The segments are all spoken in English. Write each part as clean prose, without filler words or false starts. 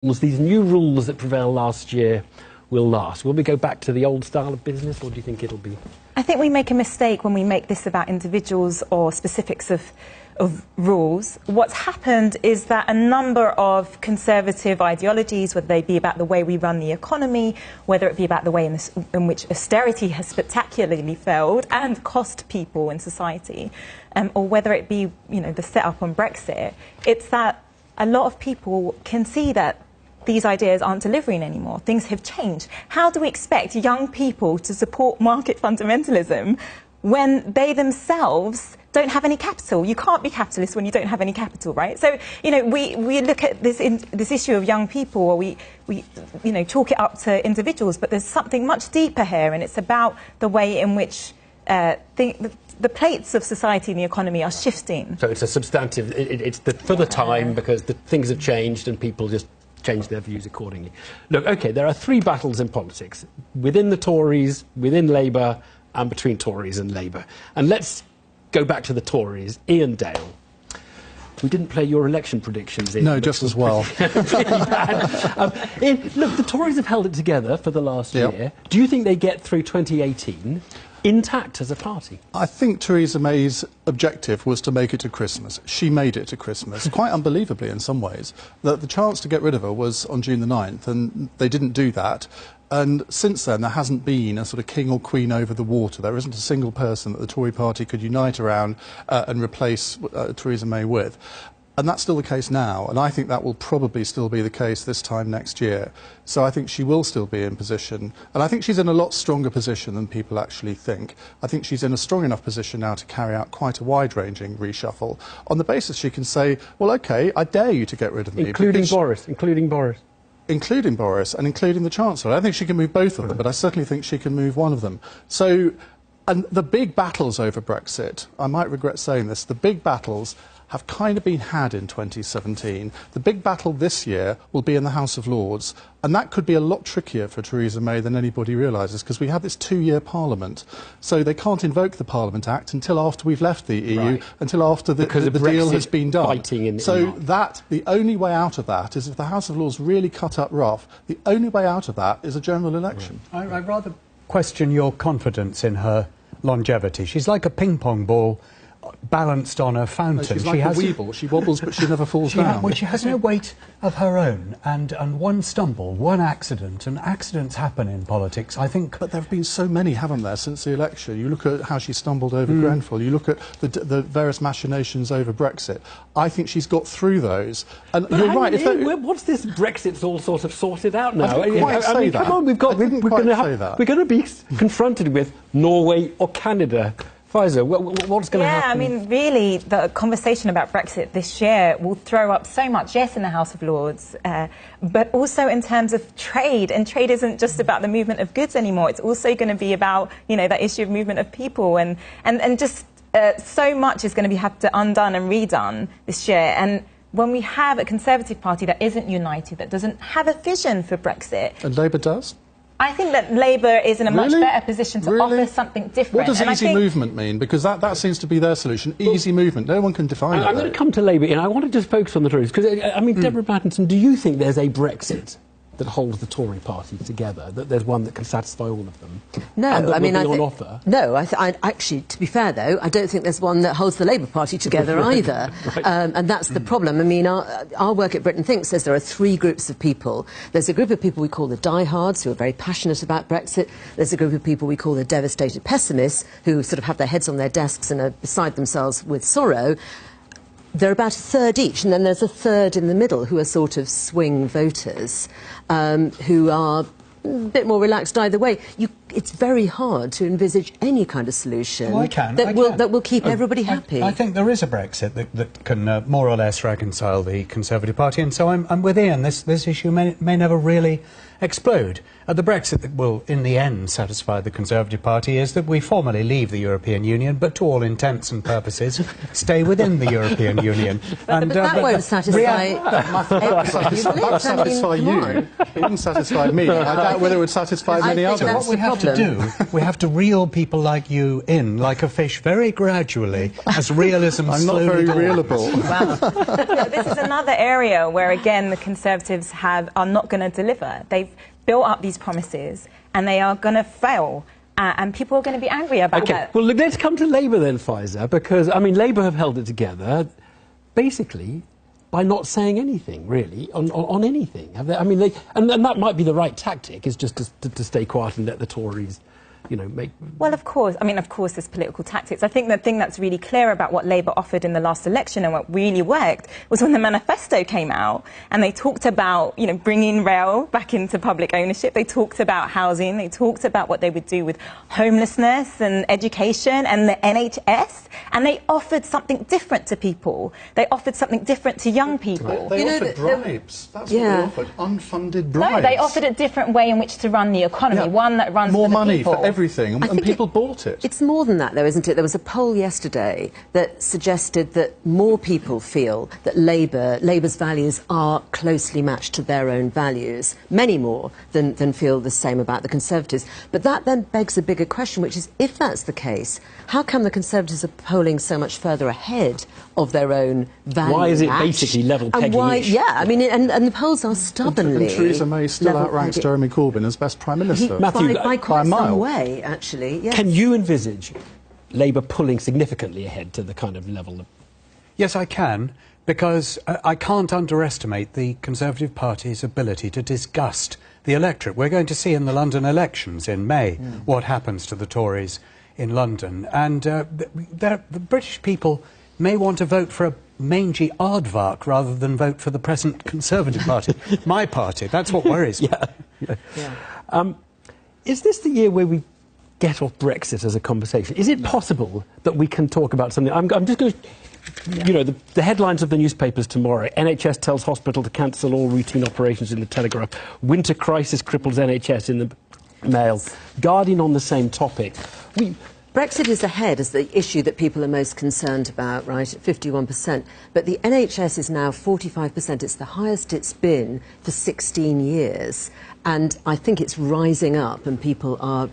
these new rules that prevailed last year will last? Will we go back to the old style of business, or do you think it'll be... I think we make a mistake when we make this about individuals or specifics of rules. What's happened is that a number of conservative ideologies, whether they be about the way we run the economy, whether it be about the way in which austerity has spectacularly failed and cost people in society, or whether it be, you know, the setup on Brexit, it's that a lot of people can see that these ideas aren't delivering anymore. Things have changed. How do we expect young people to support market fundamentalism when they themselves don't have any capital? You can't be capitalist when you don't have any capital, right? So, you know, we look at this issue of young people, or we you know, chalk it up to individuals, but there's something much deeper here, and it's about the way in which the plates of society and the economy are shifting. So it's a substantive, it's for the time, because things have changed and people just change their views accordingly. Look, OK, there are three battles in politics, within the Tories, within Labour, and between Tories and Labour. And let's go back to the Tories. Ian Dale. We didn't play your election predictions, Ian. No, just as well. Ian, look, the Tories have held it together for the last year. Do you think they get through 2018 intact as a party? I think Theresa May's objective was to make it to Christmas. She made it to Christmas, quite unbelievably in some ways. The chance to get rid of her was on June the 9th, and they didn't do that. And since then, there hasn't been a sort of king or queen over the water. There isn't a single person that the Tory party could unite around and replace Theresa May with. And that's still the case now, and I think that will probably still be the case this time next year. So I think she will still be in position, and I think she's in a lot stronger position than people actually think. I think she's in a strong enough position now to carry out quite a wide-ranging reshuffle, on the basis she can say, well, OK, I dare you to get rid of me. Including Boris. Including Boris and including the Chancellor. I don't think she can move both of them, but I certainly think she can move one of them. So, and the big battles over Brexit, I might regret saying this, the big battles have kind of been had in 2017. The big battle this year will be in the House of Lords, and that could be a lot trickier for Theresa May than anybody realises, because we have this two-year Parliament, so they can't invoke the Parliament Act until after we've left the EU, until after the deal has been done. The only way out of that is if the House of Lords really cut up rough. The only way out of that is a general election. I rather question your confidence in her longevity. She's like a ping-pong ball balanced on a fountain. No, she's like a weeble. She wobbles, but she never falls down. Well, she has no weight of her own, and one stumble, one accident, and accidents happen in politics, I think. But there have been so many, haven't there, since the election? You look at how she stumbled over Grenfell, you look at the various machinations over Brexit. I think she's got through those. And but you're right. What's this Brexit's all sort of sorted out now? I didn't quite say that. Come on, we're going to be confronted with Norway or Canada. Pfizer, what's going to happen? Yeah, I mean, really, the conversation about Brexit this year will throw up so much, yes, in the House of Lords, but also in terms of trade. And trade isn't just about the movement of goods anymore. It's also going to be about, you know, that issue of movement of people. And just so much is going to have to undone and redone this year. And when we have a Conservative Party that isn't united, that doesn't have a vision for Brexit... And Labour does? I think that Labour is in a much better position to offer something different. What does easy movement mean? Because that seems to be their solution. Easy movement. No one can define it. I'm going to come to Labour, and I want to just focus on the Tories. Because, I mean, Deborah Pattinson, do you think there's a Brexit that holds the Tory party together, that there's one that can satisfy all of them? No, and that I mean, on offer? No, actually, to be fair, though, I don't think there's one that holds the Labour Party together either. And that's the problem. I mean, our work at Britain Thinks says there are three groups of people. There's a group of people we call the diehards, who are very passionate about Brexit. There's a group of people we call the devastated pessimists, who sort of have their heads on their desks and are beside themselves with sorrow. They're about a third each, and then there's a third in the middle who are sort of swing voters, who are a bit more relaxed either way. It's very hard to envisage any kind of solution that will keep everybody happy. I think there is a Brexit that can more or less reconcile the Conservative Party, and so I'm with Ian. This issue may never really explode. The Brexit that will, in the end, satisfy the Conservative Party is that we formally leave the European Union, but to all intents and purposes, stay within the European Union. But that won't satisfy... That satisfy you. It wouldn't satisfy me. I doubt whether it would satisfy many others. What we have to do, we have to reel people like you in, like a fish, very gradually, as realism I'm not very reelable. Wow. This is another area where, again, the Conservatives are not going to deliver. They've built up these promises, and they are going to fail. And people are going to be angry about that. Well, let's come to Labour then, Faiza, because, I mean, Labour have held it together, basically, by not saying anything, really, on anything. Have they? I mean, and that might be the right tactic, is just to stay quiet and let the Tories, you know, make... Well, of course. I mean, of course, there's political tactics. I think the thing that's really clear about what Labour offered in the last election and what really worked was when the manifesto came out and they talked about, you know, bringing rail back into public ownership. They talked about housing. They talked about what they would do with homelessness and education and the NHS. And they offered something different to people. They offered something different to young people. They offered bribes. That's what they offered. Unfunded bribes. No, they offered a different way in which to run the economy. One that runs more for the money people. for everything, and people bought it. It's more than that, though, isn't it? There was a poll yesterday that suggested that more people feel that Labour's values are closely matched to their own values, many more than feel the same about the Conservatives. But that then begs a bigger question, which is, if that's the case, how come the Conservatives are polling so much further ahead of their own value Why is it match? basically level pegging? Yeah, I mean, and the polls are stubbornly... And Theresa May still outranks Jeremy Corbyn as best Prime Minister. Matthew, by quite a mile. some way, actually, yes. Can you envisage Labour pulling significantly ahead to the kind of level of... Yes, I can, because I can't underestimate the Conservative Party's ability to disgust the electorate. We're going to see in the London elections in May what happens to the Tories in London. And the British people may want to vote for a mangy aardvark rather than vote for the present Conservative Party. My party. That's what worries me. Is this the year where we get off Brexit as a conversation? Is it possible that we can talk about something? I'm just going to... You know, the headlines of the newspapers tomorrow: NHS tells hospital to cancel all routine operations in the Telegraph. Winter crisis cripples NHS in the Mail. Guardian on the same topic. Brexit is ahead as the issue that people are most concerned about, right, at 51%. But the NHS is now 45%. It's the highest it's been for 16 years. And I think it's rising up, and people are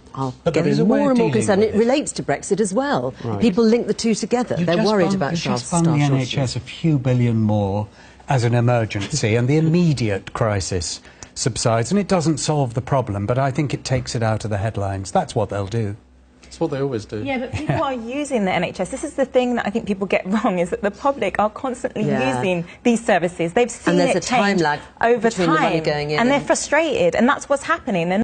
getting more and more concerned. It relates to Brexit as well. Right. People link the two together. They're worried about staff just fund the NHS a few billion more as an emergency, and the immediate crisis subsides. And it doesn't solve the problem, but I think it takes it out of the headlines. That's what they'll do. That's what they always do. Yeah, but people are using the NHS. This is the thing that I think people get wrong, is that the public are constantly using these services. They've seen and there's it a time change lag over between the money time, going in and they're frustrated, and that's what's happening. They're